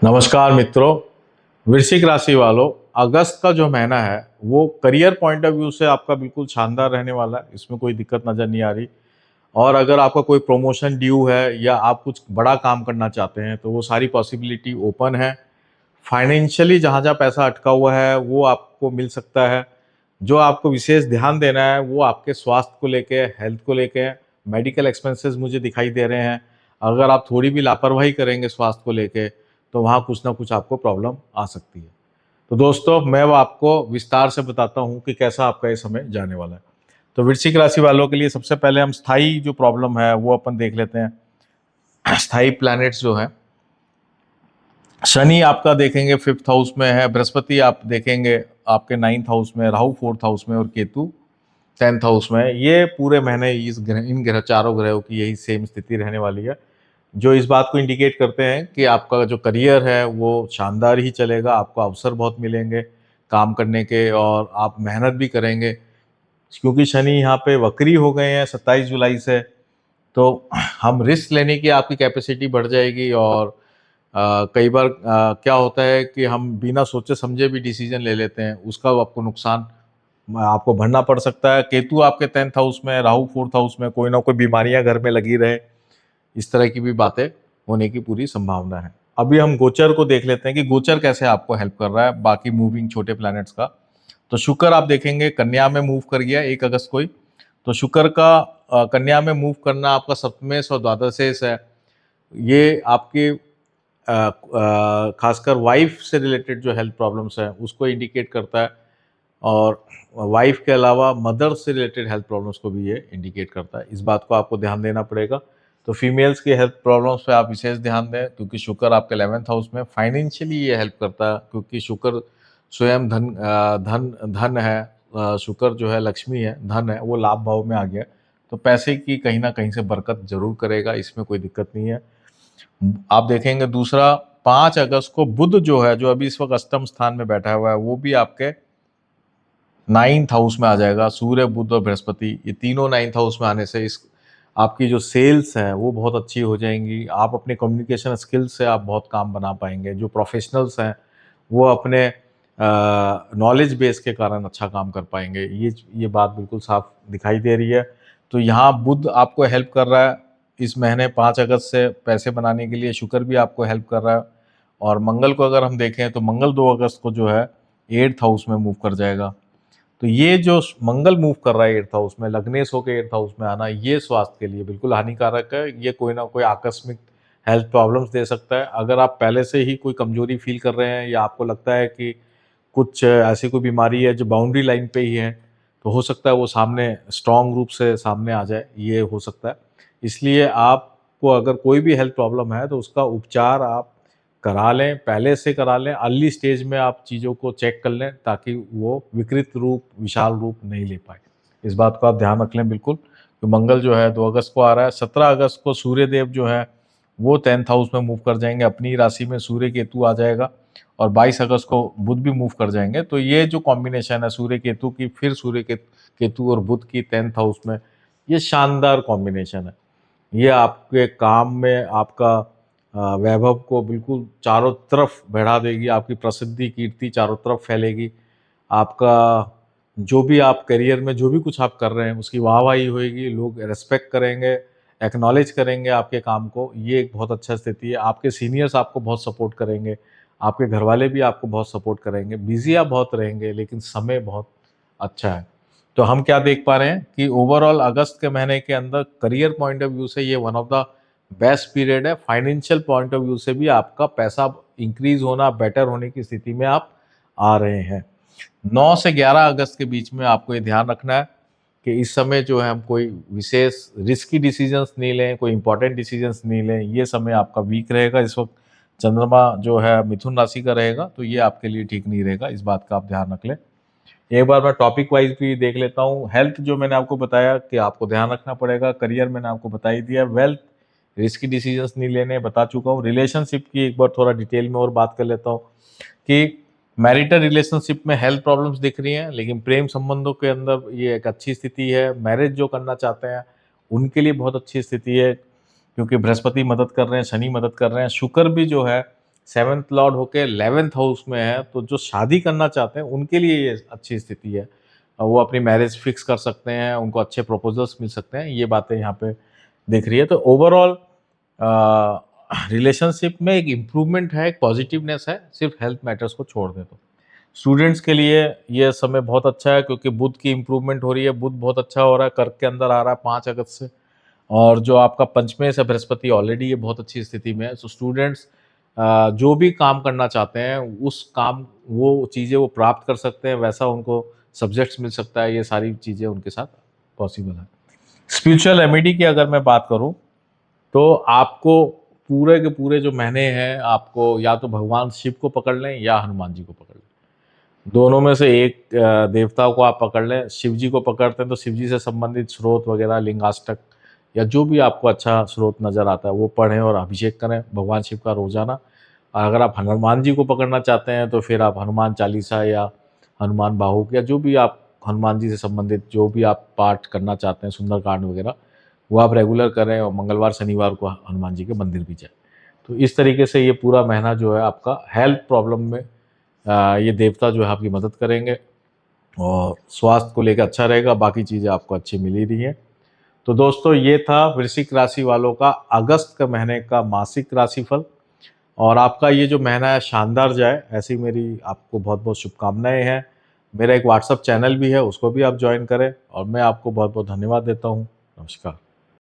नमस्कार मित्रों। वृश्चिक राशि वालों, अगस्त का जो महीना है वो करियर पॉइंट ऑफ व्यू से आपका बिल्कुल शानदार रहने वाला है। इसमें कोई दिक्कत नज़र नहीं आ रही। और अगर आपका कोई प्रमोशन ड्यू है या आप कुछ बड़ा काम करना चाहते हैं तो वो सारी पॉसिबिलिटी ओपन है। फाइनेंशियली जहाँ जहाँ पैसा अटका हुआ है वो आपको मिल सकता है। जो आपको विशेष ध्यान देना है वो आपके स्वास्थ्य को लेके, हेल्थ को लेके। मेडिकल एक्सपेंसेस मुझे दिखाई दे रहे हैं। अगर आप थोड़ी भी लापरवाही करेंगे स्वास्थ्य को लेके तो वहाँ कुछ ना कुछ आपको प्रॉब्लम आ सकती है। तो दोस्तों, मैं वो आपको विस्तार से बताता हूँ कि कैसा आपका ये समय जाने वाला है। तो वृश्चिक राशि वालों के लिए सबसे पहले हम स्थायी जो प्रॉब्लम है वो अपन देख लेते हैं। स्थायी प्लैनेट्स जो है, शनि आपका देखेंगे 5th हाउस में है, बृहस्पति आप देखेंगे आपके 9th हाउस में, राहु 4th हाउस में और केतु 10th हाउस में। ये पूरे महीने इन ग्रह, चारों ग्रहों की यही सेम स्थिति रहने वाली है, जो इस बात को इंडिकेट करते हैं कि आपका जो करियर है वो शानदार ही चलेगा। आपको अवसर बहुत मिलेंगे काम करने के और आप मेहनत भी करेंगे, क्योंकि शनि यहाँ पे वक्री हो गए हैं 27 जुलाई से। तो हम रिस्क लेने की आपकी कैपेसिटी बढ़ जाएगी। और कई बार क्या होता है कि हम बिना सोचे समझे भी डिसीजन ले लेते हैं, उसका आपको नुकसान आपको भरना पड़ सकता है। केतु आपके 10th हाउस में, राहु 4th हाउस में, कोई ना कोई बीमारियां घर में लगी रहे, इस तरह की भी बातें होने की पूरी संभावना है। अभी हम गोचर को देख लेते हैं कि गोचर कैसे आपको हेल्प कर रहा है बाकी मूविंग छोटे प्लैनेट्स का। तो शुक्र आप देखेंगे कन्या में मूव कर गया 1 अगस्त को ही। तो शुक्र का कन्या में मूव करना आपका सप्तमेश और द्वादशेश है। ये आपके खासकर वाइफ से रिलेटेड जो हेल्थ प्रॉब्लम्स हैं उसको इंडिकेट करता है। और वाइफ के अलावा मदर से रिलेटेड हेल्थ प्रॉब्लम्स को भी ये इंडिकेट करता है। इस बात को आपको ध्यान देना पड़ेगा। तो फीमेल्स की हेल्थ प्रॉब्लम्स पे आप विशेष ध्यान दें, क्योंकि शुक्र आपके 11th हाउस में। फाइनेंशियली ये हेल्प करता है, क्योंकि शुक्र स्वयं धन है। शुक्र जो है लक्ष्मी है, धन है, वो लाभ भाव में आ गया। तो पैसे की कहीं ना कहीं से बरकत जरूर करेगा, इसमें कोई दिक्कत नहीं है। आप देखेंगे दूसरा, 5 अगस्त को बुध जो है, जो अभी इस वक्त अष्टम स्थान में बैठा हुआ है, वो भी आपके 9th हाउस में आ जाएगा। सूर्य, बुध और बृहस्पति ये तीनों 9th हाउस में आने से इस आपकी जो सेल्स है वो बहुत अच्छी हो जाएंगी। आप अपने कम्युनिकेशन स्किल्स से आप बहुत काम बना पाएंगे। जो प्रोफेशनल्स हैं वो अपने नॉलेज बेस के कारण अच्छा काम कर पाएंगे। ये बात बिल्कुल साफ दिखाई दे रही है। तो यहाँ बुध आपको हेल्प कर रहा है इस महीने 5 अगस्त से पैसे बनाने के लिए। शुक्र भी आपको हेल्प कर रहा है। और मंगल को अगर हम देखें तो मंगल 2 अगस्त को जो है 8th हाउस में मूव कर जाएगा। तो ये जो मंगल मूव कर रहा है 8th हाउस में, लग्नेश होकर 8th हाउस में आना, ये स्वास्थ्य के लिए बिल्कुल हानिकारक है। ये कोई ना कोई आकस्मिक हेल्थ प्रॉब्लम्स दे सकता है। अगर आप पहले से ही कोई कमजोरी फील कर रहे हैं या आपको लगता है कि कुछ ऐसी कोई बीमारी है जो बाउंड्री लाइन पे ही है, तो हो सकता है वो सामने स्ट्रांग रूप से सामने आ जाए, ये हो सकता है। इसलिए आपको अगर कोई भी हेल्थ प्रॉब्लम है तो उसका उपचार आप करा लें, पहले से करा लें। अर्ली स्टेज में आप चीज़ों को चेक कर लें ताकि वो विकृत रूप, विशाल रूप नहीं ले पाए। इस बात को आप ध्यान रख लें बिल्कुल। तो मंगल जो है 2 अगस्त को आ रहा है। 17 अगस्त को सूर्य देव जो है वो 10th हाउस में मूव कर जाएंगे, अपनी राशि में सूर्य केतु आ जाएगा। और 22 अगस्त को बुध भी मूव कर जाएंगे। तो ये जो कॉम्बिनेशन है सूर्य केतु की, फिर सूर्य केतु और बुध की 10th हाउस में, ये शानदार कॉम्बिनेशन है। ये आपके काम में आपका वैभव को बिल्कुल चारों तरफ बढ़ा देगी। आपकी प्रसिद्धि, कीर्ति चारों तरफ फैलेगी। आपका जो भी आप करियर में जो भी कुछ आप कर रहे हैं उसकी वाहवाही होएगी, लोग रेस्पेक्ट करेंगे, एक्नॉलेज करेंगे आपके काम को। ये एक बहुत अच्छा स्थिति है। आपके सीनियर्स आपको बहुत सपोर्ट करेंगे, आपके घर वाले भी आपको बहुत सपोर्ट करेंगे। बिजी आप बहुत रहेंगे लेकिन समय बहुत अच्छा है। तो हम क्या देख पा रहे हैं कि ओवरऑल अगस्त के महीने के अंदर करियर पॉइंट ऑफ व्यू से ये one of the best period है। फाइनेंशियल पॉइंट ऑफ व्यू से भी आपका पैसा इंक्रीज होना, बेटर होने की स्थिति में आप आ रहे हैं। 9 से 11 अगस्त के बीच में आपको ये ध्यान रखना है कि इस समय जो है हम कोई विशेष रिस्की डिसीजंस नहीं लें, कोई इंपॉर्टेंट डिसीजंस नहीं लें। ये समय आपका वीक रहेगा। इस वक्त चंद्रमा जो है मिथुन राशि का रहेगा, तो ये आपके लिए ठीक नहीं रहेगा। इस बात का आप ध्यान रख लें। एक बार मैं टॉपिक वाइज भी देख लेता हूँ। हेल्थ जो मैंने आपको बताया कि आपको ध्यान रखना पड़ेगा। करियर मैंने आपको बता ही दिया। वेल्थ, रिस्की डिसीजंस नहीं लेने, बता चुका हूँ। रिलेशनशिप की एक बार थोड़ा डिटेल में और बात कर लेता हूँ कि मैरिटल रिलेशनशिप में हेल्थ प्रॉब्लम्स दिख रही हैं, लेकिन प्रेम संबंधों के अंदर ये एक अच्छी स्थिति है। मैरिज जो करना चाहते हैं उनके लिए बहुत अच्छी स्थिति है, क्योंकि बृहस्पति मदद कर रहे हैं, शनि मदद कर रहे हैं। शुक्र भी जो है 7th लॉर्ड होके 11th हाउस में है, तो जो शादी करना चाहते हैं उनके लिए ये अच्छी स्थिति है। वो अपनी मैरिज फिक्स कर सकते हैं, उनको अच्छे प्रपोजल्स मिल सकते हैं, ये बातें यहाँ पे दिख रही है। तो ओवरऑल रिलेशनशिप में एक इम्प्रूवमेंट है, एक पॉजिटिवनेस है, सिर्फ हेल्थ मैटर्स को छोड़ दे तो। स्टूडेंट्स के लिए ये समय बहुत अच्छा है, क्योंकि बुध की इम्प्रूवमेंट हो रही है, बुध बहुत अच्छा हो रहा है, कर्क के अंदर आ रहा है 5 अगस्त से। और जो आपका पंचमें से बृहस्पति ऑलरेडी ये बहुत अच्छी स्थिति में है। सो स्टूडेंट्स जो भी काम करना चाहते हैं उस काम वो चीज़ें वो प्राप्त कर सकते हैं, वैसा उनको सब्जेक्ट्स मिल सकता है, ये सारी चीज़ें उनके साथ पॉसिबल है। स्पिरिचुअल रेमेडी की अगर मैं बात करूं तो आपको पूरे के पूरे जो महीने हैं आपको या तो भगवान शिव को पकड़ लें या हनुमान जी को पकड़ लें। दोनों में से एक देवता को आप पकड़ लें। शिव जी को पकड़ते हैं तो शिव जी से संबंधित स्रोत वगैरह, लिंगाष्टक या जो भी आपको अच्छा स्रोत नज़र आता है वो पढ़ें और अभिषेक करें भगवान शिव का रोज़ाना। और अगर आप हनुमान जी को पकड़ना चाहते हैं तो फिर आप हनुमान चालीसा या हनुमान बाहुक या जो भी आप हनुमान जी से संबंधित जो भी आप पाठ करना चाहते हैं, सुंदरकांड वगैरह, वो आप रेगुलर करें और मंगलवार शनिवार को हनुमान जी के मंदिर भी जाएं। तो इस तरीके से ये पूरा महीना जो है आपका हेल्थ प्रॉब्लम में ये देवता जो है आपकी मदद करेंगे और स्वास्थ्य को लेकर अच्छा रहेगा, बाकी चीज़ें आपको अच्छी मिल ही रही हैं। तो दोस्तों ये था वृश्चिक राशि वालों का अगस्त के महीने का मासिक राशिफल, और आपका ये जो महीना है शानदार जाए, ऐसी मेरी आपको बहुत बहुत शुभकामनाएं हैं। मेरा एक व्हाट्सएप चैनल भी है, उसको भी आप ज्वाइन करें, और मैं आपको बहुत बहुत धन्यवाद देता हूँ। नमस्कार।